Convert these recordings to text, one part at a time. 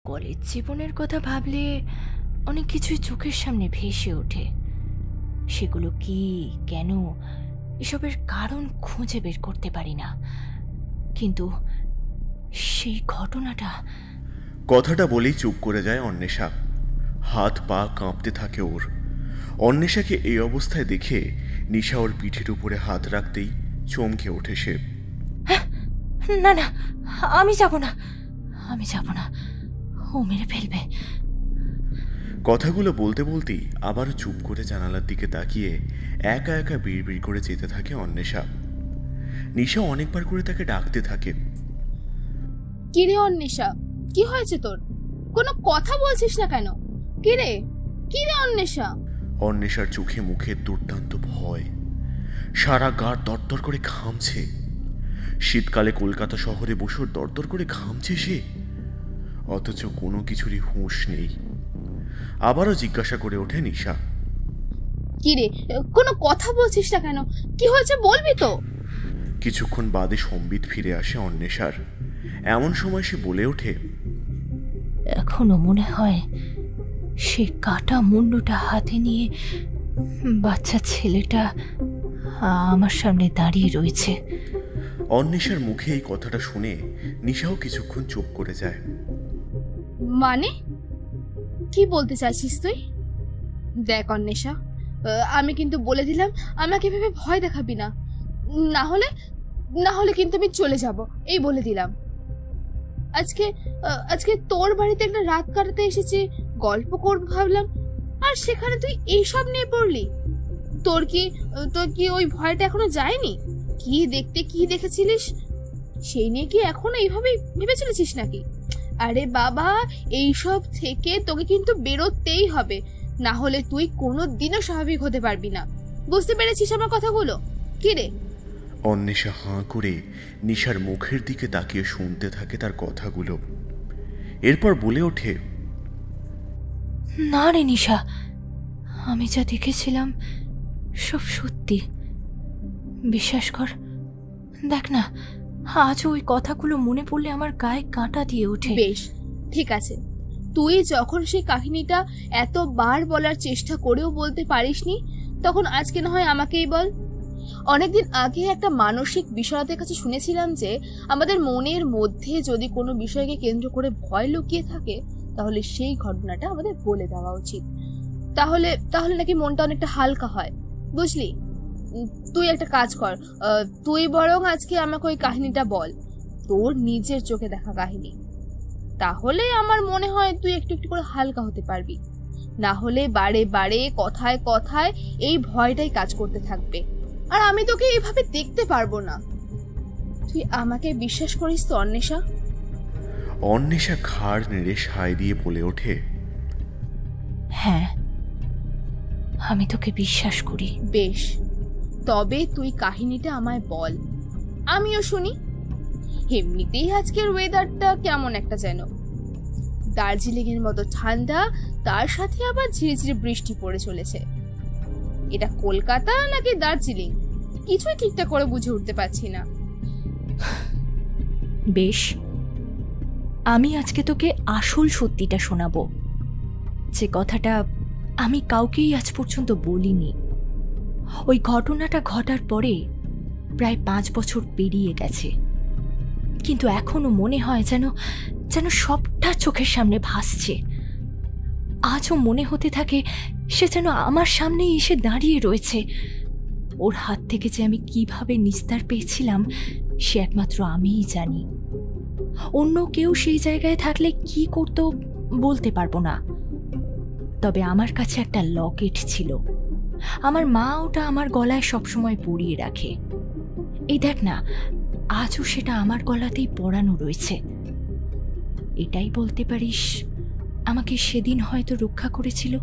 College জীবনের কথা ভাবলে অনেক কিছুই চোখের সামনে ভেসে ওঠে। সেগুলো কি, কেন, এসবের কারণ খুঁজে বের করতে পারি না। কিন্তু সেই ঘটনাটা। কথাটা বলেই চুপ করে যায় অন্বেষা। হাত পা কাঁপতে থাকে ওর। অন্বেষাকে এই অবস্থায় দেখে নিশা ওর পিঠের উপরে হাত রাখতেই চমকে ওঠে সে। না না, আমি যাব না, আমি যাব না, ও মেরে ফেলবে। কথাগুলো বলতে বলতেই আবারও চুপ করে জানালার দিকে তাকিয়ে একা একা বিড়বিড় করে যেতে থাকে অন্বেষা। নিশা অনেকবার করে তাকে ডাকতে থাকে। কিরে অন্বেষা, কি হয়েছে তোর? কোনো কথা বলছিস না কেন? কিরে কিরে অন্বেষা? অন্বেষার চোখে মুখে দুর্দান্ত ভয়, সারা গা দরদর করে ঘামছে। শীতকালে কলকাতা শহরে বসে দরদর করে ঘামছে সে, অথচ কোনো কিছুরই হুঁশ নেই। আবারও জিজ্ঞাসা করে ওঠে নিশা, কিরে কোনো কথা বলছিস না কেন? কি হয়েছে বলবি তো? কিছুক্ষণ বাদে সম্বিত ফিরে আসে অন্বেষার। এমন সময় সে বলে ওঠে, এখনো মনে হয় সে কাটা মুন্ডুটা হাতে নিয়ে বাচ্চা ছেলেটা আমার সামনে দাঁড়িয়ে রয়েছে। অন্বেষার মুখে এই কথাটা শুনে নিশাও কিছুক্ষণ চুপ করে যায়। মানে কি বলতে চাইছিস তুই? দেখ অন্বেষা, আমি কিন্তু বলে দিলাম আমাকে ভেবে ভয় দেখাবি না, না হলে কিন্তু আমি চলে যাব, এই বলে দিলাম। আজকে তোর বাড়িতে একটা রাত কাটাতে এসেছি, গল্প করব ভাবলাম, আর সেখানে তুই এইসব নিয়ে পড়লি। তোর কি ওই ভয়টা এখনো যায়নি? কি দেখেছিলিস সেই নিয়ে কি এখনো এইভাবেই ভেবে চলেছিস নাকি? আরে বাবা, এইসব থেকে তোকে কিন্তু বেরোতেই হবে, না হলে তুই কোনোদিনও স্বাভাবিক হতে পারবি না। বুঝতে পেরেছিস আমার কথাগুলো? কি রে? অন্বেষা হাঁ করে নিশার মুখের দিকে তাকিয়ে শুনতে থাকে তার কথাগুলো। এরপর বলে ওঠে, না রে নিশা, আমি যা দেখেছিলাম সব সত্যি, বিশ্বাস কর। দেখ না, আজ ওই কথাগুলো মনে পড়লে আমার গায়ে কাঁটা দিয়ে ওঠে। বেশ, ঠিক আছে, তুই যখন সেই কাহিনীটা এতবার বলার চেষ্টা করেও বলতে পারিসনি, তখন আজকে না হয় আমাকেই বল। অনেকদিন আগে একটা মানসিক বিশারদের কাছে শুনেছিলাম যে আমাদের মনের মধ্যে যদি কোনো বিষয়কে কেন্দ্র করে ভয় লুকিয়ে থাকে, তাহলে সেই ঘটনাটা আমাদের বলে দেওয়া উচিত। তাহলে নাকি মনটা অনেকটা হালকা হয়, বুঝলি? তুই একটা কাজ কর, তুই বরং আজকে আমাকে ওই কাহিনীটা বল, তোর নিজের চোখে দেখা কাহিনী। তাহলে আমার মনে হয় তুই একটু একটু করে হালকা হতে পারবি। না হলে বারে বারে কথায় কথায় এই ভয়টাই কাজ করতে থাকবে, আর আমি তোকে এইভাবে দেখতে পারবো না। তুই আমাকে বিশ্বাস করিস তো অন্বেষা? অন্বেষা ঘাড় নেড়ে সায় দিয়ে বলে ওঠে, হ্যাঁ, আমি তোকে বিশ্বাস করি। বেশ, তবে তুই কাহিনীটা আমায় বল, আমিও শুনি। এমনিতেই আজকের ওয়েদারটা কেমন একটা যেন দার্জিলিং এর মতো ঠান্ডা, তার সাথে আবার ঝিরিঝিরি বৃষ্টি পড়ে চলেছে। এটা কলকাতা নাকি দার্জিলিং কিছুই ঠিকঠাক করে বুঝে উঠতে পারছি না। বেশ, আমি আজকে তোকে আসল সত্যিটা শোনাবো, যে কথাটা আমি কাউকেই আজ পর্যন্ত বলিনি। ওই ঘটনাটা ঘটার পরে প্রায় 5 বছর পেরিয়ে গেছে, কিন্তু এখনো মনে হয় যেন সবটা চোখের সামনে ভাসছে। আজও মনে হতে থাকে সে যেন আমার সামনেই এসে দাঁড়িয়ে রয়েছে। ওর হাত থেকে যে আমি কিভাবে নিস্তার পেয়েছিলাম সে একমাত্র আমিই জানি। অন্য কেউ সেই জায়গায় থাকলে কি করতো বলতে পারবো না, তবে আমার কাছে একটা লকেট ছিল। আমার মা ওটা আমার গলায় সবসময় পরিয়ে রাখে। এই দেখ না, আজও সেটা আমার গলাতেই পরানো রয়েছে। এটাই বলতে পারিস আমাকে সেদিন হয়তো রক্ষা করেছিল।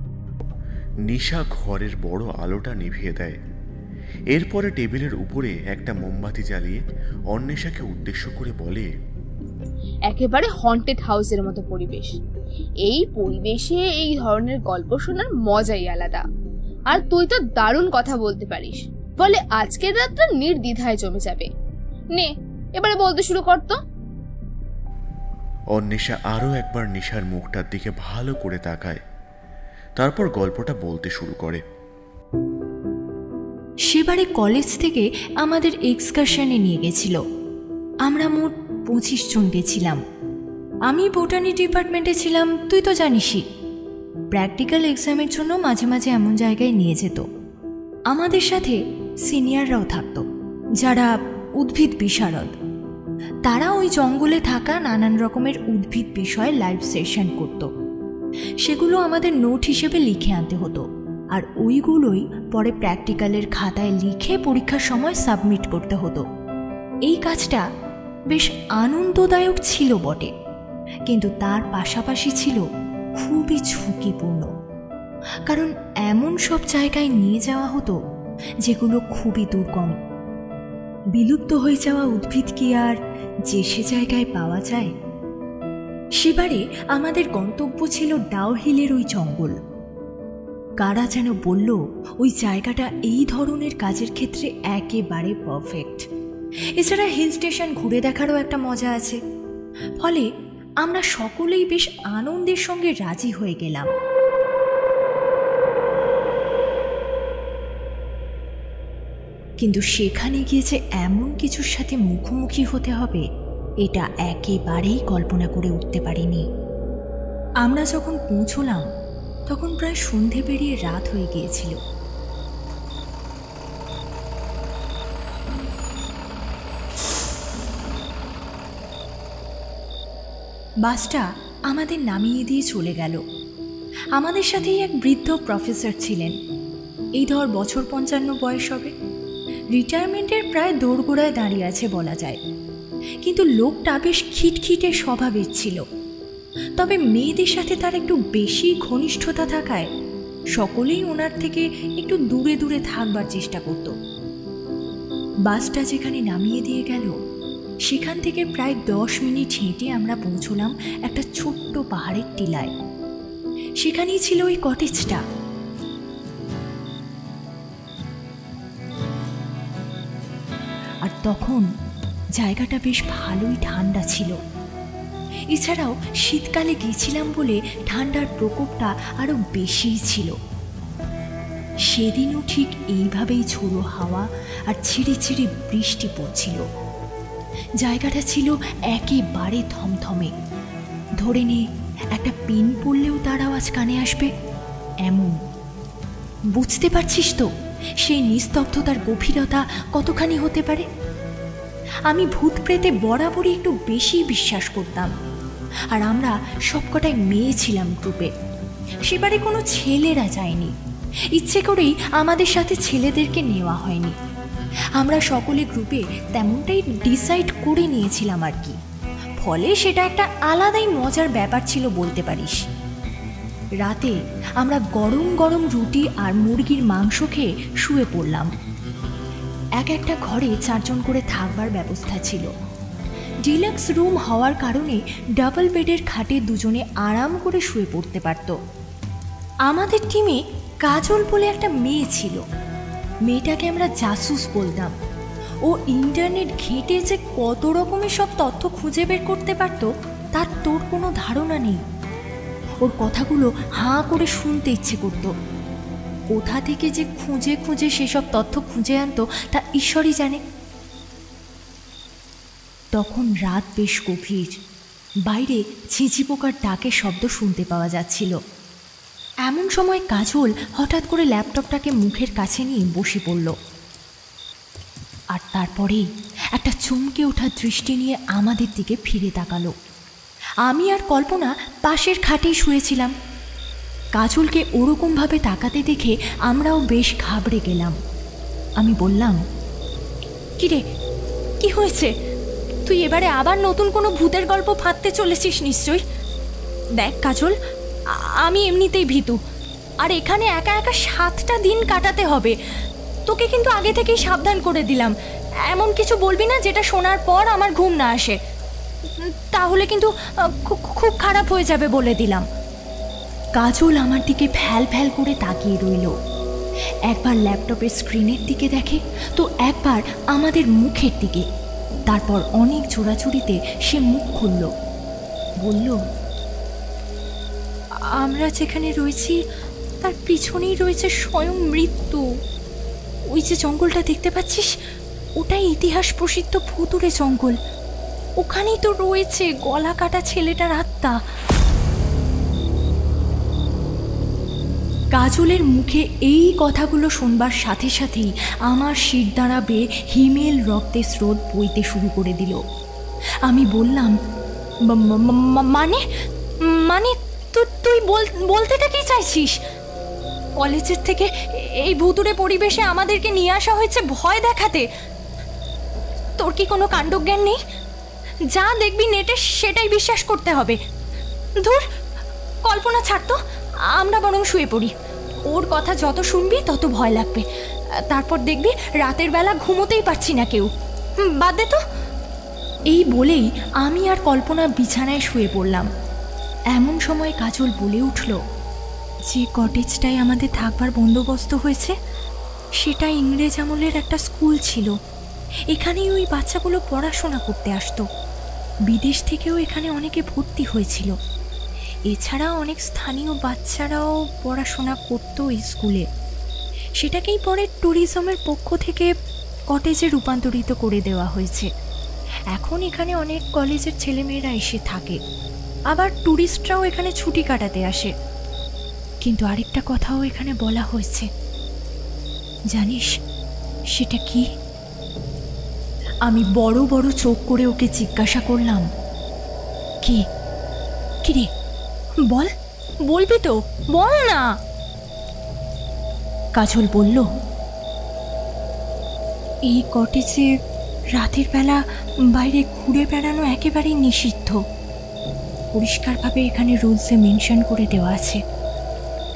নিশা ঘরের বড় আলোটা নিভিয়ে দেয়। এরপরে টেবিলের উপরে একটা মোমবাতি জ্বালিয়ে অন্বেষাকে উদ্দেশ্য করে বলে, একেবারে হন্টেড হাউসের মতো পরিবেশ। এই পরিবেশে এই ধরনের গল্প শোনার মজাই আলাদা। আর তুই তো দারুণ কথা বলতে পারিস, ফলে আজকের রাতটা নির্দ্বিধায় জমে যাবে। নে, এবারে বলতে শুরু কর তো। অন্বেষা আরও একবার নিশার মুখটার দিকে ভালো করে তাকায়, তারপর গল্পটা বলতে শুরু করে। সেবারে কলেজ থেকে আমাদের এক্সকারশনে নিয়ে গেছিল। আমরা মোট 25 জন গেছিলাম। আমি বোটানি ডিপার্টমেন্টে ছিলাম, তুই তো জানিসই। প্র্যাকটিক্যাল এক্সামের জন্য মাঝে মাঝে এমন জায়গায় নিয়ে যেত। আমাদের সাথে সিনিয়ররাও থাকতো, যারা উদ্ভিদ বিশারদ। তারা ওই জঙ্গলে থাকা নানান রকমের উদ্ভিদ বিষয়ে লাইভ সেশন করত। সেগুলো আমাদের নোট হিসেবে লিখে আনতে হতো, আর ওইগুলোই পরে প্র্যাকটিক্যালের খাতায় লিখে পরীক্ষার সময় সাবমিট করতে হতো। এই কাজটা বেশ আনন্দদায়ক ছিল বটে, কিন্তু তার পাশাপাশি ছিল খুবই ঝুঁকিপূর্ণ। কারণ এমন সব জায়গায় নিয়ে যাওয়া হতো যেগুলো খুবই দুর্গম। বিলুপ্ত হয়ে যাওয়া উদ্ভিদ কি আর যে সে জায়গায় পাওয়া যায়? সেবারে আমাদের গন্তব্য ছিল ডাউ হিলের ওই জঙ্গল। কারা যেন বলল ওই জায়গাটা এই ধরনের কাজের ক্ষেত্রে একেবারে পারফেক্ট। এছাড়া হিল স্টেশন ঘুরে দেখারও একটা মজা আছে। ফলে আমরা সকলেই বেশ আনন্দের সঙ্গে রাজি হয়ে গেলাম। কিন্তু সেখানে গিয়ে যে এমন কিছুর সাথে মুখোমুখি হতে হবে, এটা একেবারেই কল্পনা করে উঠতে পারিনি। আমরা যখন পৌঁছলাম তখন প্রায় সন্ধে পেরিয়ে রাত হয়ে গিয়েছিল। বাসটা আমাদের নামিয়ে দিয়ে চলে গেল। আমাদের সাথেই এক বৃদ্ধ প্রফেসর ছিলেন। এই ধর বছর 55 বয়স হবে। রিটায়ারমেন্টের প্রায় দোরগোড়ায় দাঁড়িয়ে আছে বলা যায়। কিন্তু লোকটা বেশ খিটখিটে স্বভাবের ছিল। তবে মেয়েদের সাথে তার একটু বেশি ঘনিষ্ঠতা থাকায় সকলেই ওনার থেকে একটু দূরে দূরে থাকবার চেষ্টা করত। বাসটা যেখানে নামিয়ে দিয়ে গেল সেখান থেকে প্রায় 10 মিনিট হেঁটে আমরা পৌঁছলাম একটা ছোট্ট পাহাড়ের টিলায়। সেখানেই ছিল ওই কটেজটা। আর তখন জায়গাটা বেশ ভালোই ঠান্ডা ছিল। এছাড়াও শীতকালে গিয়েছিলাম বলে ঠান্ডার প্রকোপটা আরো বেশিই ছিল। সেদিনও ঠিক এইভাবেই ঝোড়ো হাওয়া আর ছিঁড়ে ছিঁড়ে বৃষ্টি পড়ছিল। জায়গাটা ছিল একেবারে থমথমে। ধরে নে একটা পিন পড়লেও তার আওয়াজ কানে আসবে এমন। বুঝতে পারছিস তো সেই নিস্তব্ধতার গভীরতা কতখানি হতে পারে? আমি ভূত প্রেতে বরাবরই একটু বেশি বিশ্বাস করতাম। আর আমরা সবকটাই মেয়ে ছিলাম গ্রুপে। সেবারে কোনো ছেলেরা যায়নি। ইচ্ছে করেই আমাদের সাথে ছেলেদেরকে নেওয়া হয়নি। আমরা সকলে গ্রুপে তেমনটাই ডিসাইড করে নিয়েছিলাম আর কি। ফলে সেটা একটা আলাদাই মজার ব্যাপার ছিল বলতে পারিস। রাতে আমরা গরম গরম রুটি আর মুরগির মাংস খেয়ে শুয়ে পড়লাম। এক একটা ঘরে 4 জন করে থাকবার ব্যবস্থা ছিল। ডিলাক্স রুম হওয়ার কারণে ডাবল বেডের খাটে দুজনে আরাম করে শুয়ে পড়তে পারত। আমাদের টিমে কাজল বলে একটা মেয়ে ছিল। মেয়েটাকে আমরা জাসুস বলতাম। ও ইন্টারনেট ঘেঁটে যে কত রকমের সব তথ্য খুঁজে বের করতে পারত তার তোর কোনো ধারণা নেই। ওর কথাগুলো হাঁ করে শুনতে ইচ্ছে করত। কোথা থেকে যে খুঁজে খুঁজে সেসব তথ্য খুঁজে আনতো তা ঈশ্বরই জানে। তখন রাত বেশ গভীর। বাইরে ঝিঁঝি পোকার ডাকের শব্দ শুনতে পাওয়া যাচ্ছিল। এমন সময় কাজল হঠাৎ করে ল্যাপটপটাকে মুখের কাছে নিয়ে বসে পড়ল। আর তারপরেই একটা চমকে ওঠা দৃষ্টি নিয়ে আমাদের দিকে ফিরে তাকালো। আমি আর কল্পনা পাশের খাটেই শুয়েছিলাম। কাজলকে ওরকমভাবে তাকাতে দেখে আমরাও বেশ ঘাবড়ে গেলাম। আমি বললাম, কিরে, কি হয়েছে? তুই এবারে আবার নতুন কোনো ভূতের গল্প ফাঁদতে চলেছিস নিশ্চয়ই। দেখ কাজল, আমি এমনিতেই ভীতু, আর এখানে একা একা 7টা দিন কাটাতে হবে। তোকে কিন্তু আগে থেকেই সাবধান করে দিলাম, এমন কিছু বলবি না যেটা শোনার পর আমার ঘুম না আসে। তাহলে কিন্তু খুব খারাপ হয়ে যাবে বলে দিলাম। কাজল আমার দিকে ফ্যাল ফ্যাল করে তাকিয়ে রইল। একবার ল্যাপটপের স্ক্রিনের দিকে দেখে, তো একবার আমাদের মুখের দিকে। তারপর অনেক চোরাচুরিতে সে মুখ খুলল। বলল, আমরা যেখানে রয়েছি তার পিছনেই রয়েছে স্বয়ং মৃত্যু। ওই যে জঙ্গলটা দেখতে পাচ্ছিস, ওটাই ইতিহাস প্রসিদ্ধ ভুতুড়ে জঙ্গল। ওখানেই তো রয়েছে গলা কাটা ছেলেটার আত্মা। কাজলের মুখে এই কথাগুলো শুনবার সাথে সাথেই আমার শিরদাঁড়া বেয়ে হিমেল রক্তের স্রোত বইতে শুরু করে দিল। আমি বললাম, মানে মানে তুই বলতেটা কি চাইছিস? কলেজের থেকে এই ভুতুড়ে পরিবেশে আমাদেরকে নিয়ে আসা হয়েছে ভয় দেখাতে? তোর কি কোনো কাণ্ডজ্ঞান নেই? যা দেখবি নেটে সেটাই বিশ্বাস করতে হবে। ধুর, কল্পনা ছাড় তো, আমরা বরং শুয়ে পড়ি। ওর কথা যত শুনবি তত ভয় লাগবে। তারপর দেখবি রাতের বেলা ঘুমোতেই পারছি না কেউ। বাদ দে তো। এই বলেই আমি আর কল্পনা বিছানায় শুয়ে পড়লাম। এমন সময় কাজল বলে উঠল, যে কটেজটায় আমাদের থাকবার বন্দোবস্ত হয়েছে সেটা ইংরেজ আমলের একটা স্কুল ছিল। এখানেই ওই বাচ্চাগুলো পড়াশোনা করতে আসতো। বিদেশ থেকেও এখানে অনেকে ভর্তি হয়েছিল। এছাড়া অনেক স্থানীয় বাচ্চারাও পড়াশোনা করতো এই স্কুলে। সেটাকেই পরে ট্যুরিজমের পক্ষ থেকে কটেজে রূপান্তরিত করে দেওয়া হয়েছে। এখন এখানে অনেক কলেজের ছেলেমেয়েরা এসে থাকে, আবার ট্যুরিস্টরাও এখানে ছুটি কাটাতে আসে। কিন্তু আরেকটা কথাও এখানে বলা হয়েছে, জানিস সেটা কি? আমি বড় বড় চোখ করে ওকে জিজ্ঞাসা করলাম, কি রে বল, বলবি তো, বল না। কাজল বলল, এই কটেজে রাতের বেলা বাইরে ঘুরে বেড়ানো একেবারেই নিষিদ্ধ। পরিষ্কারভাবে এখানে রুলসে মেনশন করে দেওয়া আছে।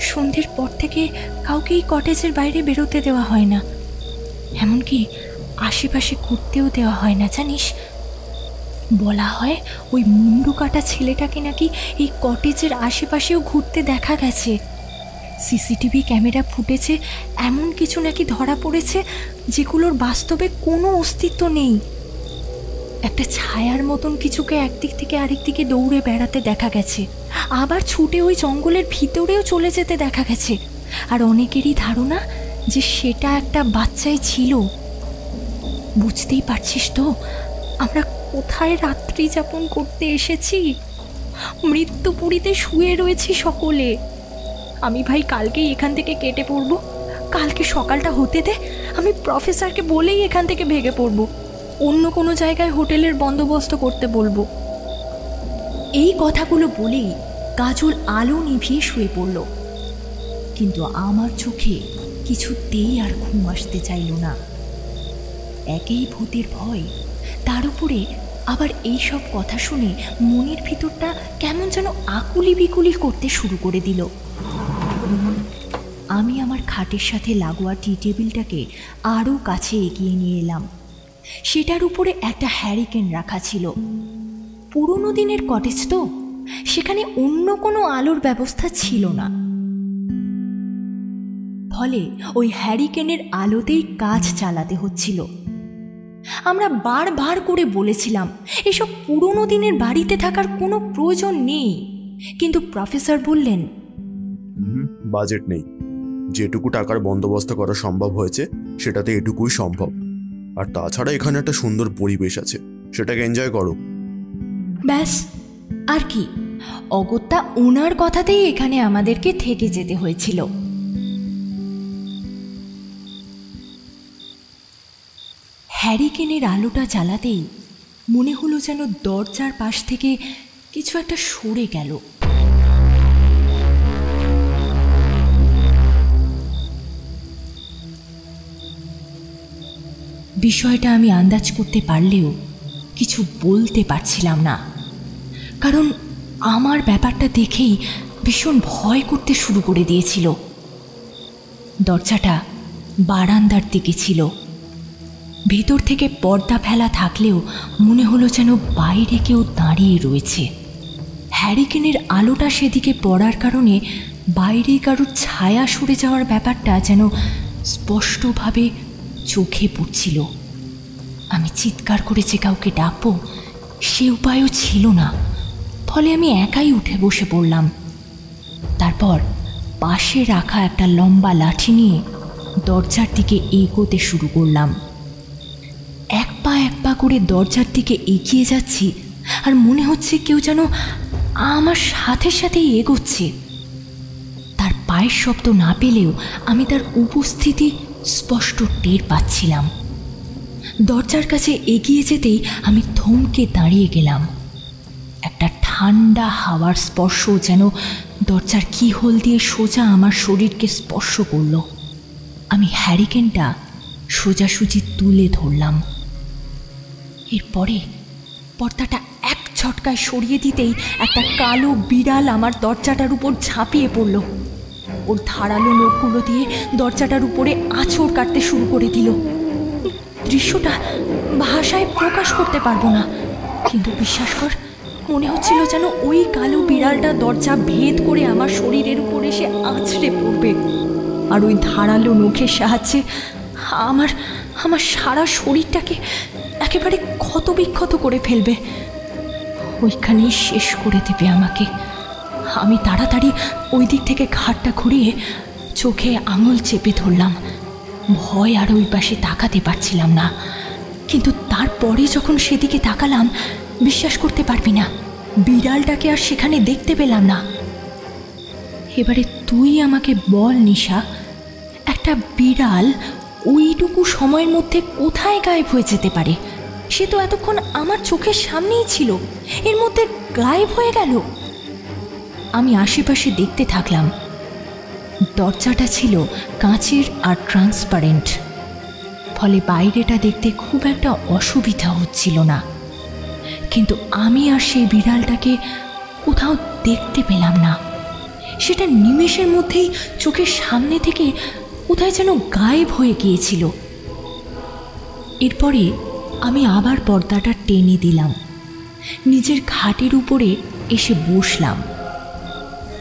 সন্ধ্যের পর থেকে কাউকে এই কটেজের বাইরে বেরোতে দেওয়া হয় না, এমনকি আশেপাশে ঘুরতেও দেওয়া হয় না। জানিস, বলা হয় ওই মুন্ডু কাটা ছেলেটাকে নাকি এই কটেজের আশেপাশেও ঘুরতে দেখা গেছে। সিসিটিভি ক্যামেরা ফুটেজে এমন কিছু নাকি ধরা পড়েছে যেগুলোর বাস্তবে কোনো অস্তিত্ব নেই। একটা ছায়ার মতন কিছুকে একদিক থেকে আরেক দিকে দৌড়ে বেড়াতে দেখা গেছে, আবার ছুটে ওই জঙ্গলের ভিতরেও চলে যেতে দেখা গেছে। আর অনেকেরই ধারণা যে সেটা একটা বাচ্চাই ছিল। বুঝতেই পারছিস তো আমরা কোথায় রাত্রি যাপন করতে এসেছি? মৃত্যুপুরীতে শুয়ে রয়েছি সকলে। আমি ভাই কালকেই এখান থেকে কেটে পড়ব। কালকে সকালটা হতে দে, আমি প্রফেসরকে বলেই এখান থেকে ভেগে পড়ব। অন্য কোনো জায়গায় হোটেলের বন্দোবস্ত করতে বলবো। এই কথাগুলো বলেই কাজল আলো নিভিয়ে শুয়ে পড়ল। কিন্তু আমার চোখে কিছুতেই আর ঘুম আসতে চাইল না। একেই ভূতের ভয়, তার উপরে আবার এই সব কথা শুনে মনের ভিতরটা কেমন যেন আকুলি বিকুলি করতে শুরু করে দিল। আমি আমার খাটের সাথে লাগোয়া টি টেবিলটাকে আরও কাছে এগিয়ে নিয়ে এলাম। সেটার উপরে একটা হ্যারিকেন রাখা ছিল। পুরনো দিনের কটেজ তো, সেখানে অন্য কোনো আলোর ব্যবস্থা ছিল না। ফলে ওই হ্যারিকেনের আলোতেই কাজ চালাতে হচ্ছিল। আমরা বারবার করে বলেছিলাম এসব পুরনো দিনের বাড়িতে থাকার কোনো প্রয়োজন নেই, কিন্তু প্রফেসর বললেন, বাজেট নেই, যেটুকু টাকার বন্দোবস্ত করা সম্ভব হয়েছে সেটাতে এটুকুই সম্ভব। আর তাছাড়া এখানে একটা সুন্দর পরিবেশ আছে, সেটাকে এনজয় করো। ব্যাস, আর কি? অগত্যা ওনার কথাতেই এখানে আমাদেরকে থেকে যেতে হয়েছিল। হ্যারিকেনের আলোটা জ্বালাতেই মনে হলো যেন দরজার পাশ থেকে কিছু একটা সরে গেল। বিষয়টা আমি আন্দাজ করতে পারলেও কিছু বলতে পারছিলাম না, কারণ আমার ব্যাপারটা দেখেই ভীষণ ভয় করতে শুরু করে দিয়েছিল। দরজাটা বারান্দার দিকে ছিল। ভেতর থেকে পর্দা ফেলা থাকলেও মনে হলো যেন বাইরে কেউ দাঁড়িয়ে রয়েছে। হ্যারিকেনের আলোটা সেদিকে পড়ার কারণে বাইরে কারোর ছায়া সরে যাওয়ার ব্যাপারটা যেন স্পষ্টভাবে চোখে পড়ছিল। আমি চিৎকার করে যে কাউকে ডাকবো সে উপায়ও ছিল না, ফলে আমি একাই উঠে বসে পড়লাম। তারপর পাশে রাখা একটা লম্বা লাঠি নিয়ে দরজার দিকে এগোতে শুরু করলাম। এক পা করে দরজার দিকে এগিয়ে যাচ্ছি, আর মনে হচ্ছে কেউ যেন আমার সাথে সাথেই এগোচ্ছে। তার পায়ের শব্দ না পেলেও আমি তার উপস্থিতি স্পষ্ট টের পাচ্ছিলাম। দরজার কাছে এগিয়ে যেতেই আমি থমকে দাঁড়িয়ে গেলাম। একটা ঠান্ডা হাওয়ার স্পর্শ যেন দরজার কিহোল দিয়ে সোজা আমার শরীরকে স্পর্শ করল। আমি হ্যারিকেনটা সোজাসুজি তুলে ধরলাম। এরপরে পর্দাটা এক ঝটকায় সরিয়ে দিতেই একটা কালো বিড়াল আমার দরজাটার উপর ঝাঁপিয়ে পড়ল। ওর ধারালো নখগুলো দিয়ে দরজাটার উপরে আঁচড় কাটতে শুরু করে দিল। দৃশ্যটা ভাষায় প্রকাশ করতে পারবো না, কিন্তু বিশ্বাস কর, মনে হচ্ছিল যেন ওই কালো বিড়ালটা দরজা ভেদ করে আমার শরীরের উপর এসে আঁচড়ে পড়বে, আর ওই ধারালো নখের সাহায্যে আমার সারা শরীরটাকে একেবারে ক্ষতবিক্ষত করে ফেলবে। ওইখানেই শেষ করে দেবে আমাকে। আমি তাড়াতাড়ি ওই দিক থেকে ঘাটটা ঘুরিয়ে চোখে আঙুল চেপে ধরলাম। ভয় আর ওই পাশে তাকাতে পারছিলাম না, কিন্তু তারপরে যখন সেদিকে তাকালাম, বিশ্বাস করতে পারবি না, বিড়ালটাকে আর সেখানে দেখতে পেলাম না। এবারে তুই আমাকে বল নিশা, একটা বিড়াল ওইটুকু সময়ের মধ্যে কোথায় গায়েব হয়ে যেতে পারে? সে তো এতক্ষণ আমার চোখের সামনেই ছিল, এর মধ্যে গায়েব হয়ে গেল। আমি আশেপাশে দেখতে থাকলাম। দরজাটা ছিল কাঁচের আর ট্রান্সপারেন্ট, ফলে বাইরেটা দেখতে খুব একটা অসুবিধা হচ্ছিল না, কিন্তু আমি আর সেই বিড়ালটাকে কোথাও দেখতে পেলাম না। সেটা নিমেষের মধ্যেই চোখের সামনে থেকে কোথায় যেন গায়েব হয়ে গিয়েছিল। এরপরে আমি আবার পর্দাটা টেনে দিলাম, নিজের খাটের উপরে এসে বসলাম।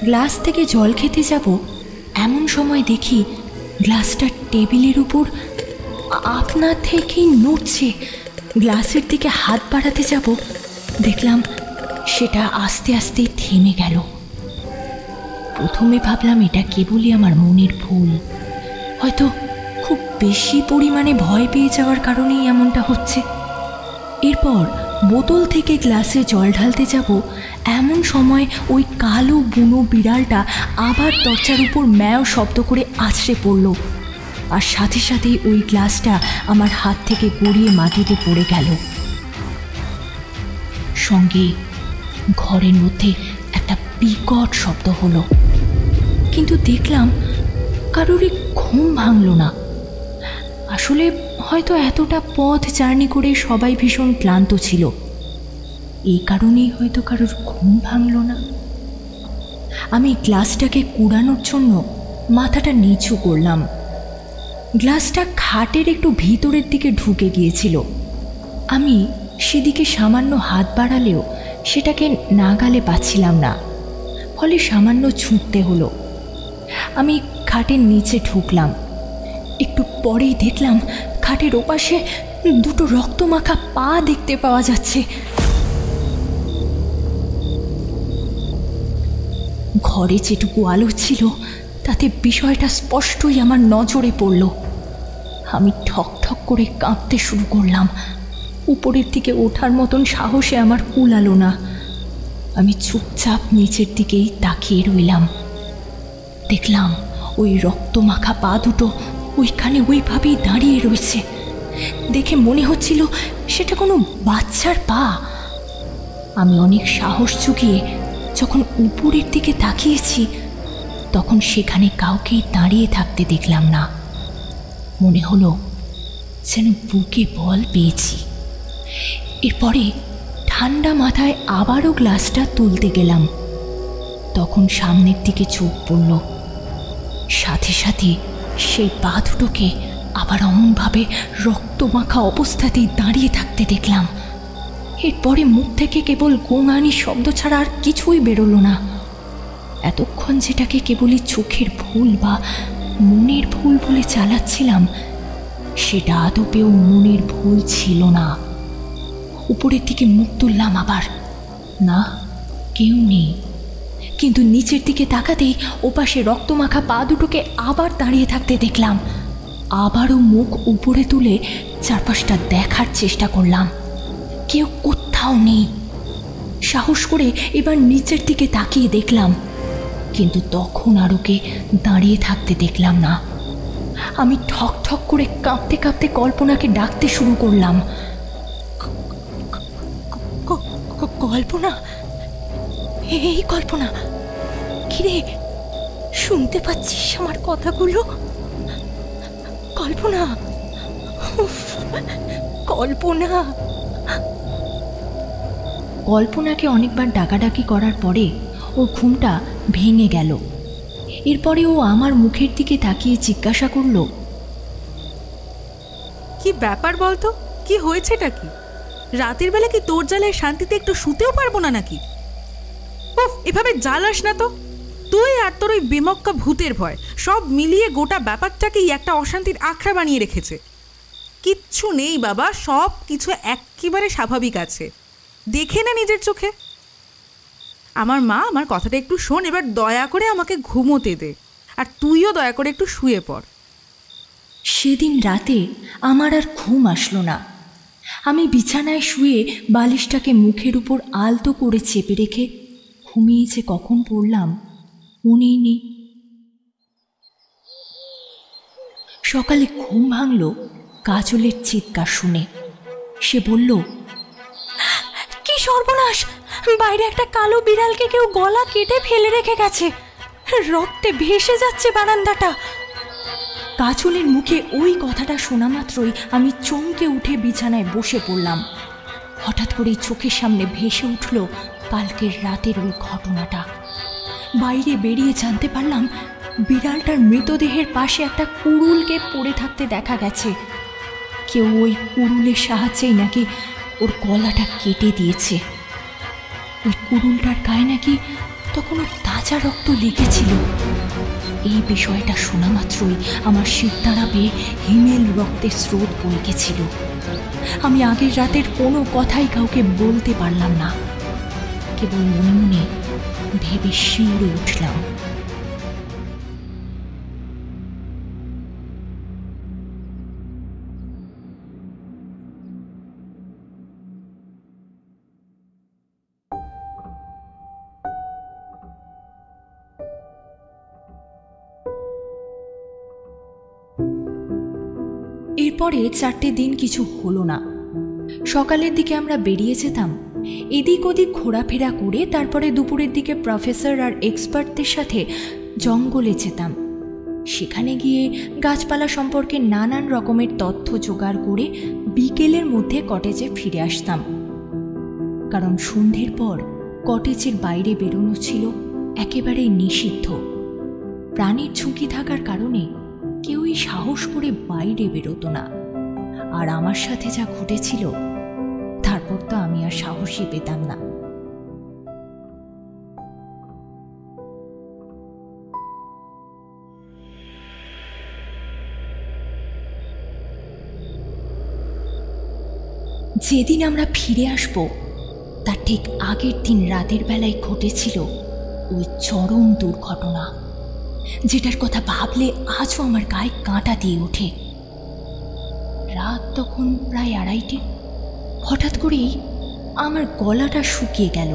গ্লাস থেকে জল খেতে যাব এমন সময় দেখি গ্লাসটা টেবিলের উপর আপনা থেকেই নড়ছে। গ্লাসের দিকে হাত বাড়াতে যাব, দেখলাম সেটা আস্তে আস্তে থেমে গেল। প্রথমে ভাবলাম এটা কেবলই আমার মনের ভুল, হয়তো খুব বেশি পরিমাণে ভয় পেয়ে যাওয়ার কারণেই এমনটা হচ্ছে। এরপর বোতল থেকে গ্লাসে জল ঢালতে যাব এমন সময় ওই কালো বুনো বিড়ালটা আবার দরজার উপর ম্যাও শব্দ করে আছড়ে পড়ল, আর সাথে সাথেই ওই গ্লাসটা আমার হাত থেকে গড়িয়ে মাটিতে পড়ে গেল। সঙ্গে ঘরের মধ্যে একটা বিকট শব্দ হলো, কিন্তু দেখলাম কারোরই ঘুম ভাঙল না। আসলে হয়তো এতটা পথ জার্নি করে সবাই ভীষণ ক্লান্ত ছিল, এই কারণেই হয়তো কারোর ঘুম ভাঙল না। আমি গ্লাসটাকে কুড়ানোর জন্য মাথাটা নিচু করলাম। গ্লাসটা খাটের একটু ভিতরের দিকে ঢুকে গিয়েছিল। আমি সেদিকে সামান্য হাত বাড়ালেও সেটাকে নাগালে পাচ্ছিলাম না, ফলে সামান্য ছুটতে হলো। আমি খাটের নিচে ঢুকলাম। একটু পরেই দেখলাম খাটের ওপাশে দুটো রক্তমাখা পা দেখতে পাওয়া যাচ্ছে। ঘরে যেটুকু আলো ছিল তাতে বিষয়টা স্পষ্টই আমার নজরে পড়ল। আমি ঠক ঠক করে কাঁপতে শুরু করলাম। উপরের দিকে ওঠার মতন সাহসে আমার কুলালো না। আমি চুপচাপ নিচের দিকেই তাকিয়ে রইলাম। দেখলাম ওই রক্তমাখা পা দুটো ওইখানে ওইভাবেই দাঁড়িয়ে রয়েছে। দেখে মনে হচ্ছিল সেটা কোনো বাচ্চার পা। আমি অনেক সাহস জুগিয়ে যখন উপরের দিকে তাকিয়েছি, তখন সেখানে কাউকেই দাঁড়িয়ে থাকতে দেখলাম না। মনে হলো যেন বুকে বল পেয়েছি। এরপরে ঠান্ডা মাথায় আবারও গ্লাসটা তুলতে গেলাম, তখন সামনের দিকে চোখ পড়ল। সাথে সাথে সেই পা দুটোকে আবার অমনভাবে রক্তমাখা অবস্থাতেই দাঁড়িয়ে থাকতে দেখলাম। এরপরে মুখ থেকে কেবল গোঙানি শব্দ ছাড়া আর কিছুই বেরোলো না। এতক্ষণ যেটাকে কেবলই চোখের ভুল বা মনের ভুল বলে চালাচ্ছিলাম, সেটা আদপেও মনের ভুল ছিল না। উপরের দিকে মুখ তুললাম আবার, না, কেউ নেই, কিন্তু নিচের দিকে তাকাতেই ওপাশে রক্তমাখা পা দুটোকে আবার দাঁড়িয়ে থাকতে দেখলাম। আবারও মুখ উপরে তুলে চারপাশটা দেখার চেষ্টা করলাম, কেউ কোথাও নেই। সাহস করে এবার নিচের দিকে তাকিয়ে দেখলাম, কিন্তু তখন আর ওকে দাঁড়িয়ে থাকতে দেখলাম না। আমি ঠক ঠক করে কাঁপতে কাঁপতে কল্পনাকে ডাকতে শুরু করলাম। কল্পনা, এই কল্পনা, কিরে শুনতে পাচ্ছিস আমার কথাগুলো? কল্পনা, কল্পনা। কল্পনাকে অনেকবার ডাকাডাকি করার পরে ওর ঘুমটা ভেঙে গেল। এরপরে ও আমার মুখের দিকে তাকিয়ে জিজ্ঞাসা করলো, কি ব্যাপার বলতো, কি হয়েছেটা কি? রাতের বেলা কি তোর জ্বালায় শান্তিতে একটু শুতেও পারবো না নাকি? উফ, এভাবে জ্বালাস না তো। তুই আর তোর ওই বেমক্কা ভূতের ভয় সব মিলিয়ে গোটা ব্যাপারটাকেই একটা অশান্তির আখড়া বানিয়ে রেখেছে। কিচ্ছু নেই বাবা, সব কিছু একেবারে স্বাভাবিক আছে, দেখে না নিজের চোখে। আমার মা, আমার কথাটা একটু শোন, এবার দয়া করে আমাকে ঘুমোতে দে, আর তুইও দয়া করে একটু শুয়ে পড়। সেদিন রাতে আমার আর ঘুম আসলো না। আমি বিছানায় শুয়ে বালিশটাকে মুখের উপর আলতো করে চেপে রেখে ঘুমিয়েছে কখন পড়লাম মনেই নেই। সকালে ঘুম ভাঙল কাজলের চিৎকার শুনে। সে বলল, কি সর্বনাশ, বাইরে একটা কালো বিড়ালকে কেউ গলা কেটে ফেলে রেখে গেছে, রক্তে ভেসে যাচ্ছে বারান্দাটা। কাজলের মুখে ওই কথাটা শোনা মাত্রই আমি চমকে উঠে বিছানায় বসে পড়লাম। হঠাৎ করেই চোখের সামনে ভেসে উঠল কালকের রাতের ওই ঘটনাটা। বাইরে বেরিয়ে জানতে পারলাম বিড়ালটার মৃতদেহের পাশে একটা কুড়ুলকে পড়ে থাকতে দেখা গেছে। কেউ ওই কুড়ুলের সাহায্যেই নাকি ওর গলাটা কেটে দিয়েছে। ওই কুড়ুলটার গায়ে নাকি তখনও তাজা রক্ত লেগেছিল। এই বিষয়টা শোনা মাত্রই আমার শিরদাঁড়া বেয়ে হিমেল রক্তের স্রোত বয়ে গেছিল। আমি আগের রাতের কোনো কথাই কাউকে বলতে পারলাম না, কেবল মনে মনে ভেবে শিউরে উঠলাম। এরপরে 4টে দিন কিছু হলো না। সকালের দিকে আমরা বেরিয়ে যেতাম, এদিক ওদিক ঘোরাফেরা করে তারপরে দুপুরের দিকে প্রফেসর আর এক্সপার্টদের সাথে জঙ্গলে যেতাম। সেখানে গিয়ে গাছপালা সম্পর্কে নানান রকমের তথ্য জোগাড় করে বিকেলের মধ্যে কটেজে ফিরে আসতাম। কারণ সন্ধ্যের পর কটেজের বাইরে বেরোনো ছিল একেবারেই নিষিদ্ধ। প্রাণীর ঝুঁকি থাকার কারণে কেউই সাহস করে বাইরে বেরোতো না। আর আমার সাথে যা ঘটেছিল তারপর তো আমি আর সাহসই পেতাম না। যেদিন আমরা ফিরে আসব তার ঠিক আগের দিন রাতের বেলায় ঘটেছিল ওই চরম দুর্ঘটনা, যেটার কথা ভাবলে আজও আমার গায়ে কাঁটা দিয়ে ওঠে। রাত তখন প্রায় 2:30। হঠাৎ করেই আমার গলাটা শুকিয়ে গেল।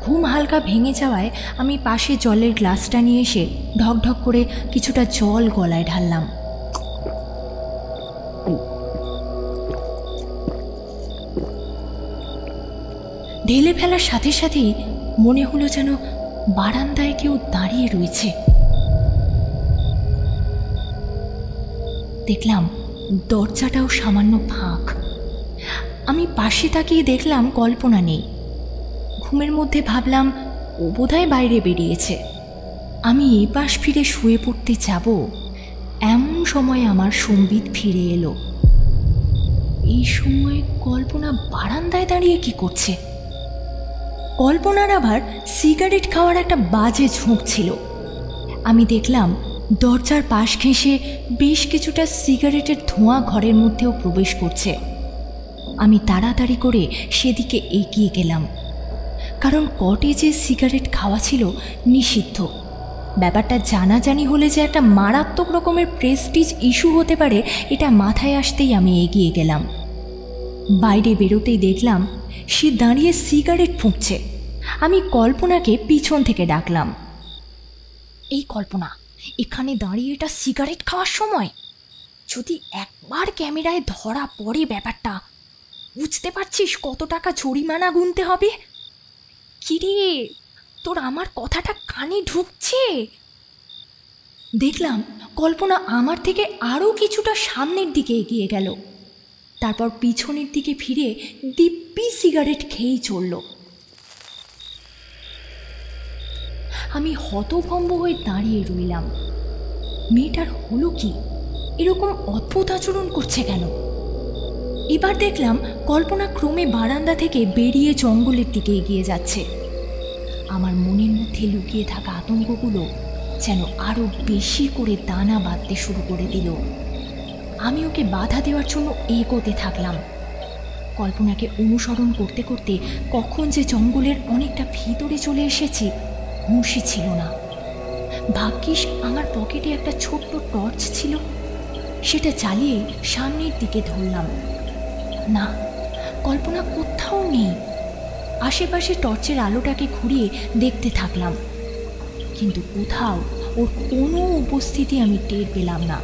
ঘুম হালকা ভেঙে যাওয়ায় আমি পাশে জলের গ্লাসটা নিয়ে এসে ঢকঢক করে কিছুটা জল গলায় ঢাললাম। ঢেলে ফেলার সাথে সাথেই মনে হলো যেন বারান্দায় কেউ দাঁড়িয়ে রয়েছে। দেখলাম দরজাটাও সামান্য ফাঁক। আমি পাশে তাকিয়ে দেখলাম কল্পনা নেই। ঘুমের মধ্যে ভাবলাম ও বোধহয় বাইরে বেরিয়েছে। আমি এই পাশ ফিরে শুয়ে পড়তে যাব, এমন সময় আমার সম্বিত ফিরে এলো। এই সময় কল্পনা বারান্দায় দাঁড়িয়ে কি করছে? কল্পনার আবার সিগারেট খাওয়ার একটা বাজে ঝোঁক ছিল। আমি দেখলাম দরজার পাশ ঘেঁষে বেশ কিছুটা সিগারেটের ধোঁয়া ঘরের মধ্যেও প্রবেশ করছে। আমি তাড়াতাড়ি করে সেদিকে এগিয়ে গেলাম। কারণ কটেজে সিগারেট খাওয়া ছিল নিষিদ্ধ। ব্যাপারটা জানাজানি হলে যে একটা মারাত্মক রকমের প্রেস্টিজ ইস্যু হতে পারে এটা মাথায় আসতেই আমি এগিয়ে গেলাম। বাইরে বেরোতেই দেখলাম সে দাঁড়িয়ে সিগারেট ফুঁকছে। আমি কল্পনাকে পিছন থেকে ডাকলাম, এই কল্পনা, এখানে দাঁড়িয়ে এটা সিগারেট খাওয়ার সময়? যদি একবার ক্যামেরায় ধরা পড়ে ব্যাপারটা, বুঝতে পারছিস কত টাকা জরিমানা গুনতে হবে? কিরে, তোর আমার কথাটা কানে ঢুকছে? দেখলাম কল্পনা আমার থেকে আরও কিছুটা সামনের দিকে এগিয়ে গেল, তারপর পিছনের দিকে ফিরে দিব্যি সিগারেট খেয়েই চলল। আমি হতভম্ব হয়ে দাঁড়িয়ে রইলাম। মেয়েটার হলো কি? এরকম অদ্ভুত আচরণ করছে কেন? এবার দেখলাম কল্পনা ক্রমে বারান্দা থেকে বেরিয়ে জঙ্গলের দিকে এগিয়ে যাচ্ছে। আমার মনের মধ্যে লুকিয়ে থাকা আতঙ্কগুলো যেন আরো বেশি করে দানা বাঁধতে শুরু করে দিল। আমি ওকে বাধা দেওয়ার জন্য এগোতে থাকলাম। কল্পনাকে অনুসরণ করতে করতে কখন যে জঙ্গলের অনেকটা ভিতরে চলে এসেছি হুঁশই ছিল না। ভাগ্যিস আমার পকেটে একটা ছোট্ট টর্চ ছিল, সেটা চালিয়ে সামনের দিকে ধরলাম। না, কল্পনা কোথাও নেই। আশেপাশে টর্চের আলোটাকে ঘুরিয়ে দেখতে থাকলাম, কিন্তু কোথাও ওর কোনো উপস্থিতি আমি টের পেলাম না।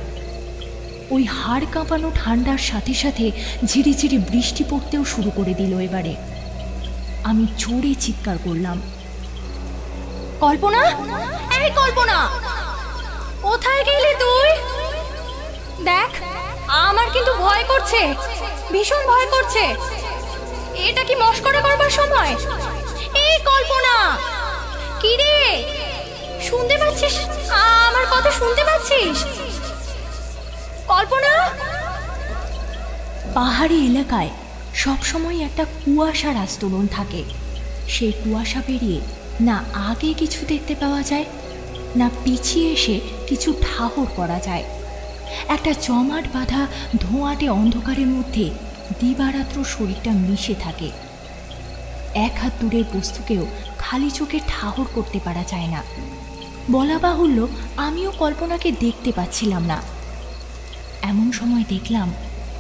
ওই হাড় কাঁপানো ঠান্ডার সাথে সাথে ঝিরিঝিরি বৃষ্টি পড়তেও শুরু করে দিল। এবারে আমি জোরে চিৎকার করলাম, কল্পনা, এই কল্পনা, কোথায় গেলি তুই? দেখ, আমার কিন্তু ভয় করছে, ভীষণ ভয় করছে। এটা কি মস্করা করবার সময়? এই কল্পনা, কি রে, শুনতে পাচ্ছিস? আমার কথা শুনতে পাচ্ছিস? কল্পনা। পাহাড়ি এলাকায় সবসময় একটা কুয়াশার আস্তরণ থাকে। সেই কুয়াশা পেরিয়ে না আগে কিছু দেখতে পাওয়া যায়, না পিছিয়ে এসে কিছু ঠাহর করা যায়। একটা জমাট বাঁধা ধোঁয়াটে অন্ধকারের মধ্যে দিবারাত্র শরীরটা মিশে থাকে। এক হাত দূরের বস্তুকেও খালি চোখে ঠাহর করতে পারা যায় না। বলা বাহুল্য, আমিও কল্পনাকে দেখতে পাচ্ছিলাম না। এমন সময় দেখলাম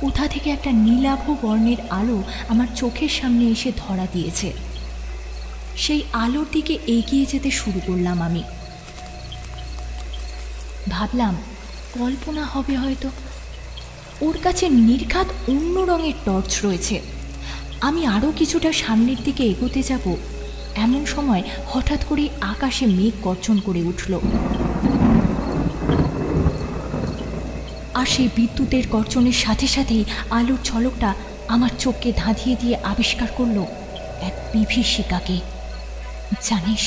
কোথা থেকে একটা নীলাভ বর্ণের আলো আমার চোখের সামনে এসে ধরা দিয়েছে। সেই আলোর দিকে এগিয়ে যেতে শুরু করলাম। আমি ভাবলাম কল্পনা হবে হয়তো। ওর কাছে নির্ঘাত অন্য রঙের টর্চ রয়েছে। আমি আরও কিছুটা সামনের দিকে এগোতে যাব, এমন সময় হঠাৎ করে আকাশে মেঘ গর্জন করে উঠল। আর সেই বিদ্যুতের গর্জনের সাথে সাথেই আলোর ঝলকটা আমার চোখকে ধাঁধিয়ে দিয়ে আবিষ্কার করলো এক বিভীষিকাকে। জানিস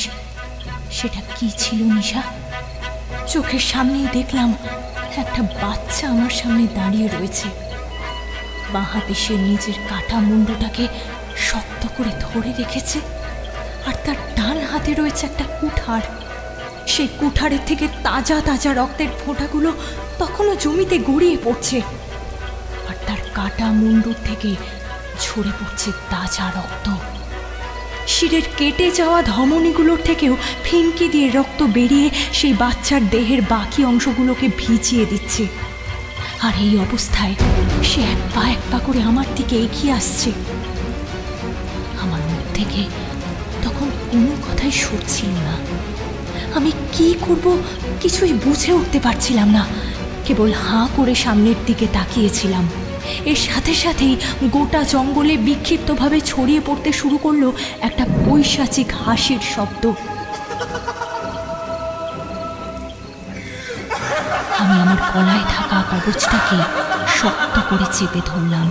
সেটা কি ছিল নিশা? চোখের সামনেই দেখলাম একটা বাচ্চা আমার সামনে দাঁড়িয়ে রয়েছে। বাঁ হাতে সে নিজের কাটা মুন্ডটাকে শক্ত করে ধরে রেখেছে, আর তার ডান হাতে রয়েছে একটা কুঠার। সেই কুঠারের থেকে তাজা তাজা রক্তের ফোঁটাগুলো তখনও জমিতে গড়িয়ে পড়ছে, আর তার কাটা মুন্ডুর থেকে ঝরে পড়ছে তাজা রক্ত। শিরের কেটে যাওয়া ধমনীগুলোর থেকেও ফিনকি দিয়ে রক্ত বেরিয়ে সেই বাচ্চার দেহের বাকি অংশগুলোকে ভিজিয়ে দিচ্ছে। আর এই অবস্থায় সে এক পা করে আমার দিকে এগিয়ে আসছে। আমার মুখ থেকে তখন কোনো কথাই সরছিল না। আমি কি করব কিছুই বুঝে উঠতে পারছিলাম না, কেবল হাঁ করে সামনের দিকে তাকিয়েছিলাম। এর সাথে সাথেই গোটা জঙ্গলে বিক্ষিপ্তভাবে ছড়িয়ে পড়তে শুরু করলো একটা পৈশাচিক হাসির শব্দ। আমি আমার গলায় থাকা কবচটাকে শক্ত করে চেপে ধরলাম।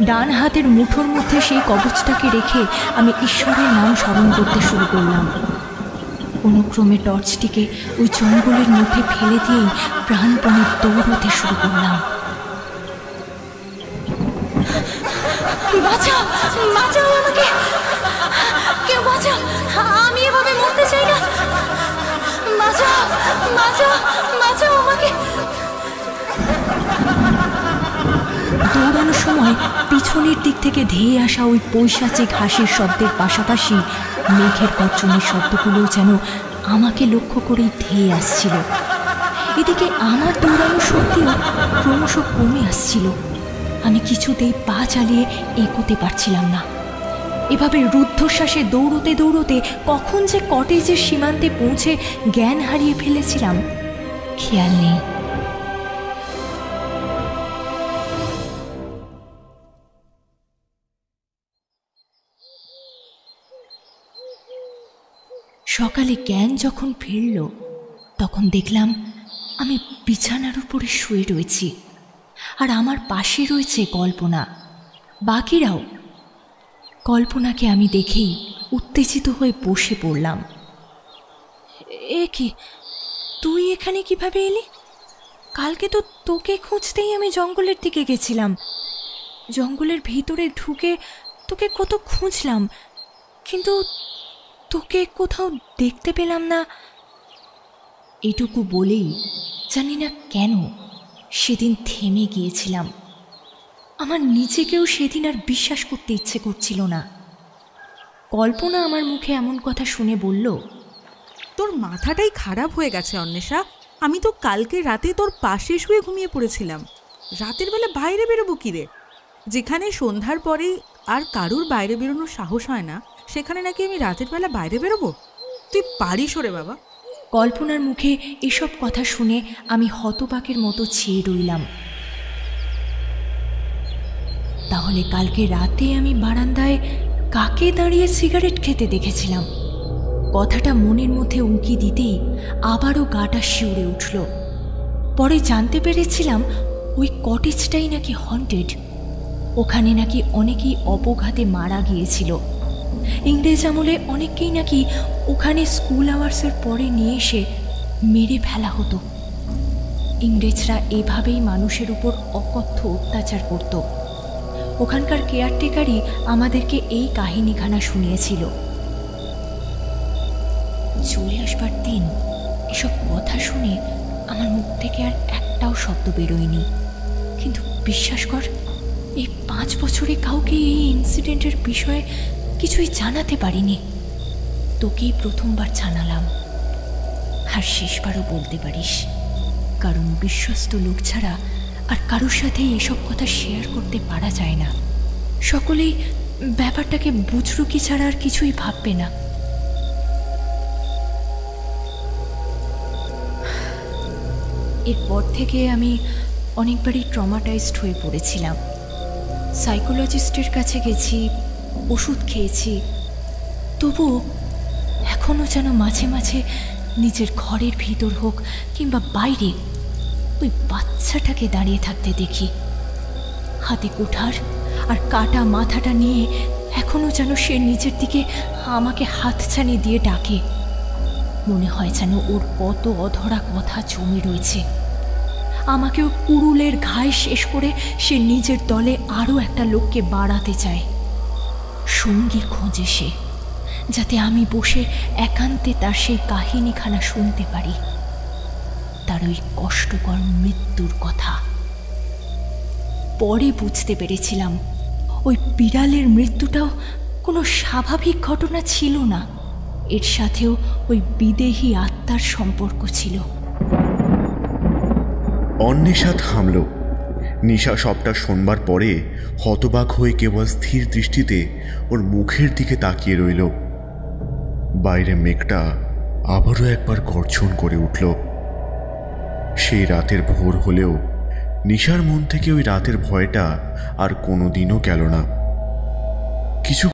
ডান হাতের মুঠোর মধ্যে সেই কবচটাকে রেখে আমি ঈশ্বরের নাম স্মরণ করতে শুরু করলাম। অনুক্রমে টর্চটিকে ওই জঙ্গলের মধ্যে ফেলে দিয়েই প্রাণপণে দৌড়তে শুরু করলাম। বাঁচাও, বাঁচাও আমাকে, কেউ বাঁচাও, আমি এভাবে মরতে চাই না, বাঁচাও, বাঁচাও, বাঁচাও আমাকে। দৌড়ানোর সময় পিছনের দিক থেকে ধেয়ে আসা ওই পৈশাচিক হাসির শব্দের পাশাপাশি মেঘের গর্জনের শব্দগুলো যেন আমাকে লক্ষ্য করেই ধেয়ে আসছিল। এদিকে আমার দৌড়ানোর শক্তিও ক্রমশ কমে আসছিল। আমি কিছুতেই পা চালিয়ে এগোতে পারছিলাম না। এভাবে রুদ্ধশ্বাসে দৌড়তে দৌড়তে কখন যে কটেজের সীমান্তে পৌঁছে জ্ঞান হারিয়ে ফেলেছিলাম খেয়াল নেই। সকালে জ্ঞান যখন ফিরল তখন দেখলাম আমি বিছানার উপরে শুয়ে রয়েছি, আর আমার পাশে রয়েছে কল্পনা। বাকিরাও। কল্পনাকে আমি দেখেই উত্তেজিত হয়ে বসে পড়লাম। এ কি, তুই এখানে কিভাবে এলি? কালকে তো তোকে খুঁজতেই আমি জঙ্গলের দিকে গেছিলাম। জঙ্গলের ভিতরে ঢুকে তোকে কত খুঁজলাম, কিন্তু তোকে কোথাও দেখতে পেলাম না। এটুকু বলেই জানি না কেন সেদিন থেমে গিয়েছিলাম। আমার নিজেকেও সেদিন আর বিশ্বাস করতে ইচ্ছে করছিল না। কল্পনা আমার মুখে এমন কথা শুনে বলল, তোর মাথাটাই খারাপ হয়ে গেছে অন্বেষা। আমি তো কালকে রাতে তোর পাশে শুয়ে ঘুমিয়ে পড়েছিলাম। রাতের বেলা বাইরে বেরোবো কি রে? যেখানে সন্ধ্যার পরে আর কারুর বাইরে বেরোনোর সাহস হয় না, সেখানে নাকি আমি রাতের বেলা বাইরে বেরোবো? তুই পারিস ওরে বাবা। কল্পনার মুখে এসব কথা শুনে আমি হতবাকের মতো চেয়ে রইলাম। তাহলে কালকে রাতে আমি বারান্দায় কাকে দাঁড়িয়ে সিগারেট খেতে দেখেছিলাম? কথাটা মনের মধ্যে উঁকি দিতেই আবারও গাটা শিউরে উঠল। পরে জানতে পেরেছিলাম ওই কটেজটাই নাকি হন্টেড। ওখানে নাকি অনেকেই অপঘাতে মারা গিয়েছিল। ইংরেজ আমলে অনেককেই নাকি ওখানে স্কুল আওয়ার্সের পরে নিয়ে এসে মেরে ফেলা হতো। ইংরেজরা এভাবেই মানুষের উপর অকথ্য অত্যাচার করত। ওখানকার কেয়ারটেকারই আমাদেরকে এই কাহিনীখানা শুনিয়েছিল। চলে আসবার দিন এসব কথা শুনে আমার মুখ থেকে আর একটাও শব্দ বেরোয়নি। কিন্তু বিশ্বাস কর, এই 5 বছরে কাউকে এই ইনসিডেন্টের বিষয়ে কিছুই জানাতে পারিনি। তোকেই প্রথমবার জানালাম, আর শেষবারও বলতে পারিস, কারণ বিশ্বস্ত লোক ছাড়া আর কারোর সাথেই এসব কথা শেয়ার করতে পারা যায় না। সকলেই ব্যাপারটাকে বুঝরুকি ছাড়া আর কিছুই ভাববে না। এরপর থেকে আমি অনেকবারই ট্রমাটাইজড হয়ে পড়েছিলাম। সাইকোলজিস্টের কাছে গেছি, ওষুধ খেয়েছি, তবুও এখনও যেন মাঝে মাঝে নিজের ঘরের ভিতর হোক কিংবা বাইরে ওই বাচ্চাটাকে দাঁড়িয়ে থাকতে দেখি। হাতে কুঠার আর কাটা মাথাটা নিয়ে এখনও যেন সে নিজের দিকে আমাকে হাতছানি দিয়ে ডাকে। মনে হয় যেন ওর কত অধরা কথা জমে রয়েছে। আমাকেও কুড়ুলের ঘায়ে শেষ করে সে নিজের দলে আরও একটা লোককে বাড়াতে চায়। সঙ্গী খোঁজে সে, যাতে আমি বসে একান্তে তার সেই কাহিনীখানা শুনতে পারি, তার ওই কষ্টকর মৃত্যুর কথা। পরে বুঝতে পেরেছিলাম ওই বিড়ালের মৃত্যুটাও কোনো স্বাভাবিক ঘটনা ছিল না। এর সাথেও ওই বিদেহী আত্মার সম্পর্ক ছিল। অন্বেষা থামল। নিশা সবটা শোনবার পরে হতবাক হয়ে কেবল স্থির দৃষ্টিতে ওর মুখের দিকে তাকিয়ে রইল। বাইরে মেঘটা আবারও একবার গর্জন করে উঠল। সেই রাতের ভোর হলেও নিশার মন থেকে ওই রাতের ভয়টা আর কোনোদিনও গেল না।